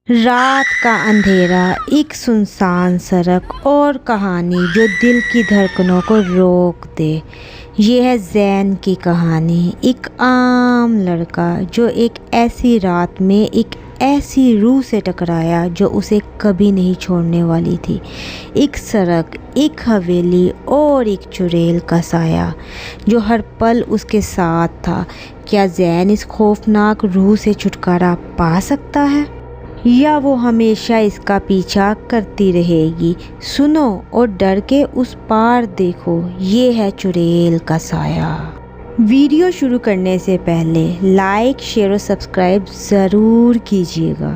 रात का अंधेरा, एक सुनसान सड़क और कहानी जो दिल की धड़कनों को रोक दे। ये है ज़ैन की कहानी। एक आम लड़का जो एक ऐसी रात में एक ऐसी रूह से टकराया जो उसे कभी नहीं छोड़ने वाली थी। एक सड़क, एक हवेली और एक चुड़ैल का साया जो हर पल उसके साथ था। क्या ज़ैन इस खौफनाक रूह से छुटकारा पा सकता है या वो हमेशा इसका पीछा करती रहेगी? सुनो और डर के उस पार देखो। ये है चुड़ैल का साया। वीडियो शुरू करने से पहले लाइक, शेयर और सब्सक्राइब ज़रूर कीजिएगा।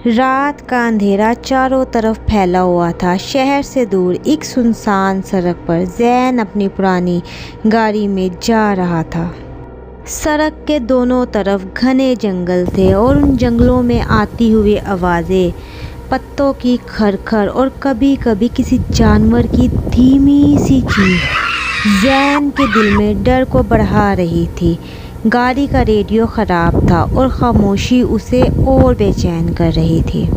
रात का अंधेरा चारों तरफ फैला हुआ था। शहर से दूर एक सुनसान सड़क पर ज़ैन अपनी पुरानी गाड़ी में जा रहा था। सड़क के दोनों तरफ घने जंगल थे और उन जंगलों में आती हुई आवाज़ें, पत्तों की खरखर और कभी कभी किसी जानवर की धीमी सी चीख ज़ैन के दिल में डर को बढ़ा रही थी। गाड़ी का रेडियो ख़राब था और खामोशी उसे और बेचैन कर रही थी।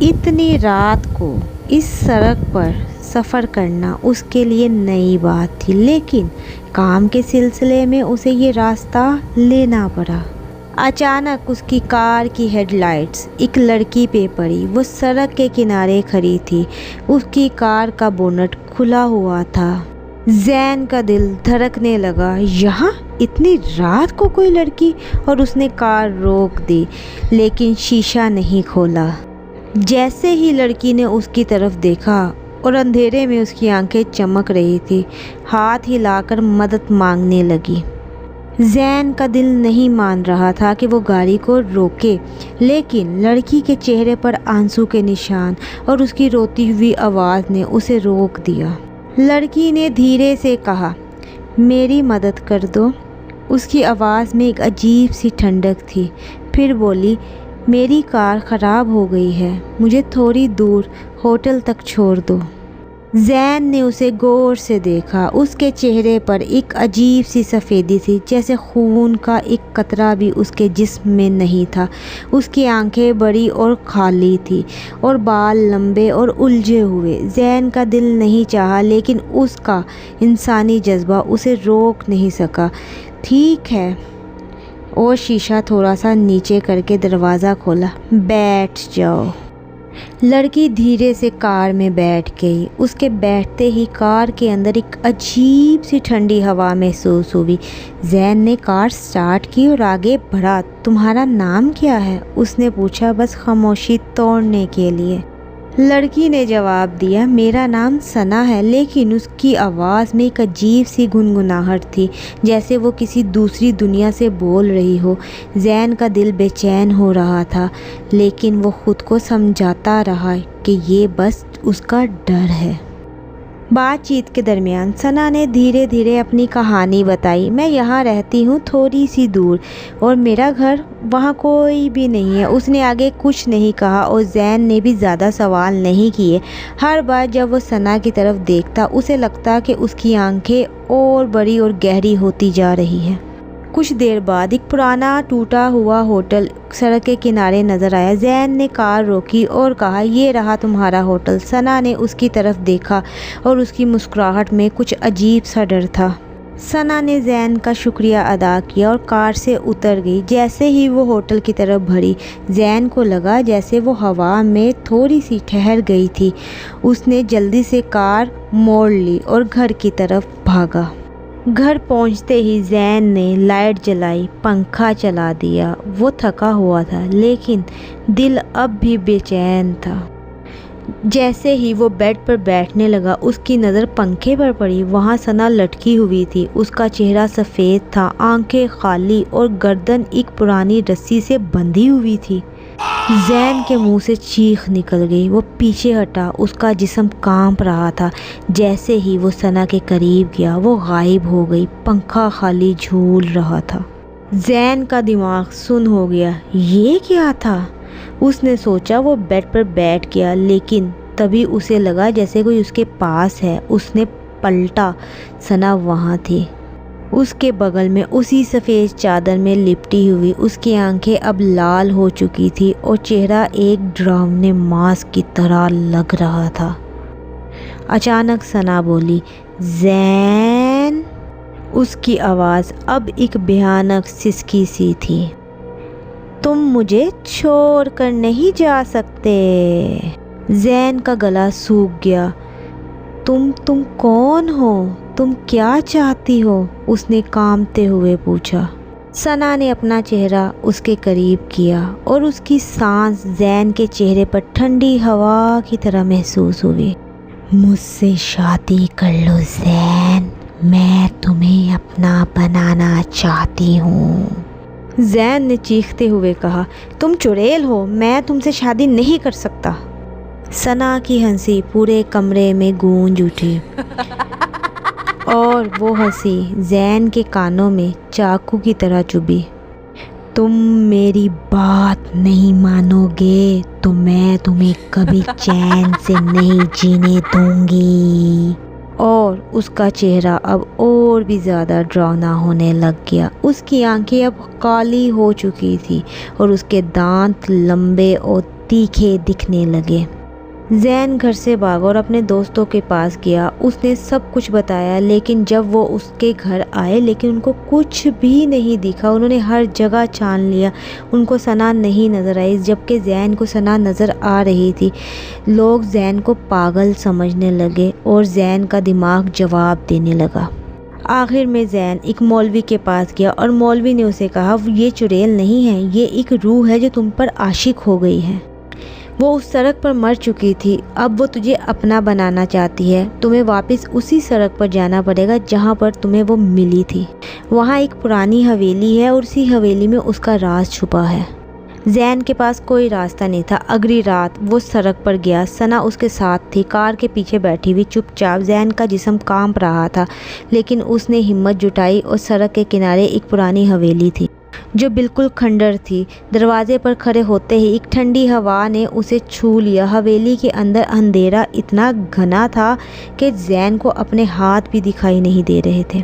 इतनी रात को इस सड़क पर सफ़र करना उसके लिए नई बात थी, लेकिन काम के सिलसिले में उसे ये रास्ता लेना पड़ा। अचानक उसकी कार की हेडलाइट्स एक लड़की पे पड़ी। वो सड़क के किनारे खड़ी थी। उसकी कार का बोनट खुला हुआ था। ज़ैन का दिल धड़कने लगा। यहाँ इतनी रात को कोई लड़की? और उसने कार रोक दी, लेकिन शीशा नहीं खोला। जैसे ही लड़की ने उसकी तरफ देखा और अंधेरे में उसकी आंखें चमक रही थी, हाथ हिलाकर मदद मांगने लगी। ज़ैन का दिल नहीं मान रहा था कि वो गाड़ी को रोके, लेकिन लड़की के चेहरे पर आंसू के निशान और उसकी रोती हुई आवाज़ ने उसे रोक दिया। लड़की ने धीरे से कहा, मेरी मदद कर दो। उसकी आवाज़ में एक अजीब सी ठंडक थी। फिर बोली, मेरी कार ख़राब हो गई है, मुझे थोड़ी दूर होटल तक छोड़ दो। ज़ैन ने उसे गौर से देखा। उसके चेहरे पर एक अजीब सी सफ़ेदी थी, जैसे खून का एक कतरा भी उसके जिस्म में नहीं था। उसकी आंखें बड़ी और खाली थी और बाल लंबे और उलझे हुए। ज़ैन का दिल नहीं चाहा, लेकिन उसका इंसानी जज्बा उसे रोक नहीं सका। ठीक है, और शीशा थोड़ा सा नीचे करके दरवाज़ा खोला। बैठ जाओ। लड़की धीरे से कार में बैठ गई। उसके बैठते ही कार के अंदर एक अजीब सी ठंडी हवा महसूस हुई। ज़ैन ने कार स्टार्ट की और आगे बढ़ा। तुम्हारा नाम क्या है? उसने पूछा, बस खामोशी तोड़ने के लिए। लड़की ने जवाब दिया, मेरा नाम सना है। लेकिन उसकी आवाज़ में एक अजीब सी गुनगुनाहट थी, जैसे वो किसी दूसरी दुनिया से बोल रही हो। ज़ैन का दिल बेचैन हो रहा था, लेकिन वो खुद को समझाता रहा कि ये बस उसका डर है। बातचीत के दरमियान सना ने धीरे धीरे अपनी कहानी बताई। मैं यहाँ रहती हूँ थोड़ी सी दूर और मेरा घर वहाँ कोई भी नहीं है। उसने आगे कुछ नहीं कहा और ज़ैन ने भी ज़्यादा सवाल नहीं किए। हर बार जब वो सना की तरफ देखता, उसे लगता कि उसकी आंखें और बड़ी और गहरी होती जा रही हैं। कुछ देर बाद एक पुराना टूटा हुआ होटल सड़क के किनारे नज़र आया। ज़ैन ने कार रोकी और कहा, ये रहा तुम्हारा होटल। सना ने उसकी तरफ देखा और उसकी मुस्कुराहट में कुछ अजीब सा डर था। सना ने ज़ैन का शुक्रिया अदा किया और कार से उतर गई। जैसे ही वो होटल की तरफ बढ़ी, ज़ैन को लगा जैसे वो हवा में थोड़ी सी ठहर गई थी। उसने जल्दी से कार मोड़ ली और घर की तरफ भागा। घर पहुंचते ही ज़ैन ने लाइट जलाई, पंखा चला दिया। वो थका हुआ था, लेकिन दिल अब भी बेचैन था। जैसे ही वो बेड पर बैठने लगा, उसकी नज़र पंखे पर पड़ी। वहाँ सना लटकी हुई थी। उसका चेहरा सफ़ेद था, आंखें खाली और गर्दन एक पुरानी रस्सी से बंधी हुई थी। ज़ैन के मुंह से चीख निकल गई। वो पीछे हटा, उसका जिस्म कांप रहा था। जैसे ही वो सना के करीब गया, वो गायब हो गई। पंखा खाली झूल रहा था। ज़ैन का दिमाग सुन्न हो गया। ये क्या था? उसने सोचा। वो बेड पर बैठ गया, लेकिन तभी उसे लगा जैसे कोई उसके पास है। उसने पलटा, सना वहाँ थी। اس کے بغل میں اسی سفید چادر میں لپٹی ہوئی اس کی آنکھیں اب لال ہو چکی تھی اور چہرہ ایک ڈراؤنے ماسک کی طرح لگ رہا تھا۔ اچانک ثنا بولی، زین۔ اس کی آواز اب ایک بھیانک سسکی سی تھی۔ تم مجھے چھوڑ کر نہیں جا سکتے۔ زین کا گلا سوکھ گیا۔ تم کون ہو؟ تم کیا چاہتی ہو؟ اس نے کانپتے ہوئے پوچھا۔ ثنا نے اپنا چہرہ اس کے قریب کیا اور اس کی سانس زین کے چہرے پر ٹھنڈی ہوا کی طرح محسوس ہوئی۔ مجھ سے شادی کر لو زین، میں تمہیں اپنا بنانا چاہتی ہوں۔ زین نے چیختے ہوئے کہا، تم چڑیل ہو، میں تم سے شادی نہیں کر سکتا۔ ثنا کی ہنسی پورے کمرے میں گونج اٹھی اور وہ ہنسی زین کے کانوں میں چاقو کی طرح چبھی۔ تم میری بات نہیں مانو گے تو میں تمہیں کبھی چین سے نہیں جینے دوں گی۔ اور اس کا چہرہ اب اور بھی زیادہ ڈراؤنا ہونے لگ گیا۔ اس کی آنکھیں اب کالی ہو چکی تھی اور اس کے دانت لمبے اور تیکھے دکھنے لگے۔ زین گھر سے بھاگا اور اپنے دوستوں کے پاس گیا۔ اس نے سب کچھ بتایا، لیکن جب وہ اس کے گھر آئے لیکن ان کو کچھ بھی نہیں دکھا۔ انہوں نے ہر جگہ چھان لیا، ان کو ثنا نہیں نظر آئی، جبکہ زین کو ثنا نظر آ رہی تھی۔ لوگ زین کو پاگل سمجھنے لگے اور زین کا دماغ جواب دینے لگا۔ آخر میں زین ایک مولوی کے پاس گیا اور مولوی نے اسے کہا، یہ چڑیل نہیں ہے، یہ ایک روح ہے جو تم پر عاشق ہو گئی ہے۔ وہ اس سڑک پر مر چکی تھی، اب وہ تجھے اپنا بنانا چاہتی ہے۔ تمہیں واپس اسی سڑک پر جانا پڑے گا جہاں پر تمہیں وہ ملی تھی۔ وہاں ایک پرانی حویلی ہے اور اسی حویلی میں اس کا راز چھپا ہے۔ زین کے پاس کوئی راستہ نہیں تھا۔ اگلی رات وہ سڑک پر گیا۔ ثنا اس کے ساتھ تھی، کار کے پیچھے بیٹھی ہوئی چپ چاپ۔ زین کا جسم کانپ رہا تھا، لیکن اس نے ہمت جٹائی اور سڑک کے کنارے ایک پرانی حویلی تھی جو بالکل کھنڈر تھی۔ دروازے پر کھڑے ہوتے ہی ایک ٹھنڈی ہوا نے اسے چھو لیا۔ حویلی کے اندر اندھیرا اتنا گھنا تھا کہ زین کو اپنے ہاتھ بھی دکھائی نہیں دے رہے تھے۔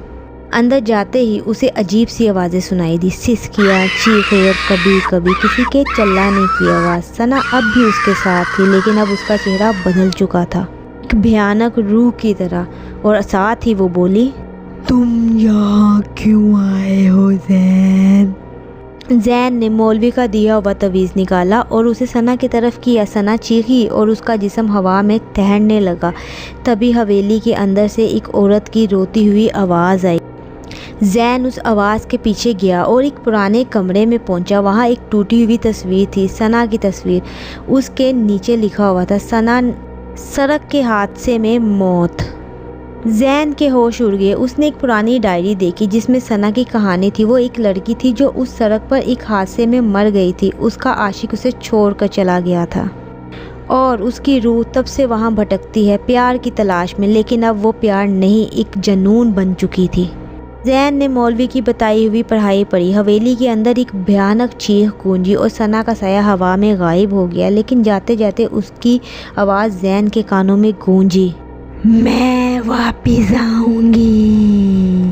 اندر جاتے ہی اسے عجیب سی آوازیں سنائی دی، سسکیاں، چیخیں اور کبھی کبھی کسی کے چلانے کی آواز۔ ثنا اب بھی اس کے ساتھ تھی، لیکن اب اس کا چہرہ بدل چکا تھا، ایک بھیانک روح کی طرح، اور ساتھ ہی وہ بولی، تم یہاں کیوں آئے ہو زین؟ زین نے مولوی کا دیا ہوا تعویذ نکالا اور اسے ثنا کی طرف کیا۔ ثنا چیخی اور اس کا جسم ہوا میں تیرنے لگا۔ تبھی حویلی کے اندر سے ایک عورت کی روتی ہوئی آواز آئی۔ زین اس آواز کے پیچھے گیا اور ایک پرانے کمرے میں پہنچا۔ وہاں ایک ٹوٹی ہوئی تصویر تھی، ثنا کی تصویر۔ اس کے نیچے لکھا ہوا تھا، ثنا، سڑک کے حادثے میں موت۔ زین کے ہوش اڑ گئے۔ اس نے ایک پرانی ڈائری دیکھی جس میں ثنا کی کہانی تھی۔ وہ ایک لڑکی تھی جو اس سڑک پر ایک حادثے میں مر گئی تھی۔ اس کا عاشق اسے چھوڑ کر چلا گیا تھا اور اس کی روح تب سے وہاں بھٹکتی ہے پیار کی تلاش میں، لیکن اب وہ پیار نہیں، ایک جنون بن چکی تھی۔ زین نے مولوی کی بتائی ہوئی پڑھائی پڑھی۔ حویلی کے اندر ایک بھیانک چیخ گونجی اور ثنا کا سایہ ہوا میں غائب ہو گیا، لیکن جاتے جاتے اس کی آواز زین کے کانوں میں گونجی، میں واپس آؤں گی۔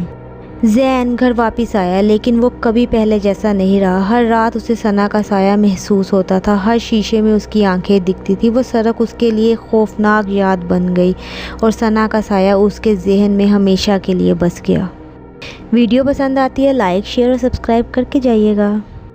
زین گھر واپس آیا، لیکن وہ کبھی پہلے جیسا نہیں رہا۔ ہر رات اسے ثنا کا سایہ محسوس ہوتا تھا، ہر شیشے میں اس کی آنکھیں دکھتی تھی۔ وہ سڑک اس کے لیے خوفناک یاد بن گئی اور ثنا کا سایہ اس کے ذہن میں ہمیشہ کے لیے بس گیا۔ ویڈیو پسند آتی ہے، لائک، شیئر اور سبسکرائب کر کے جائیے گا۔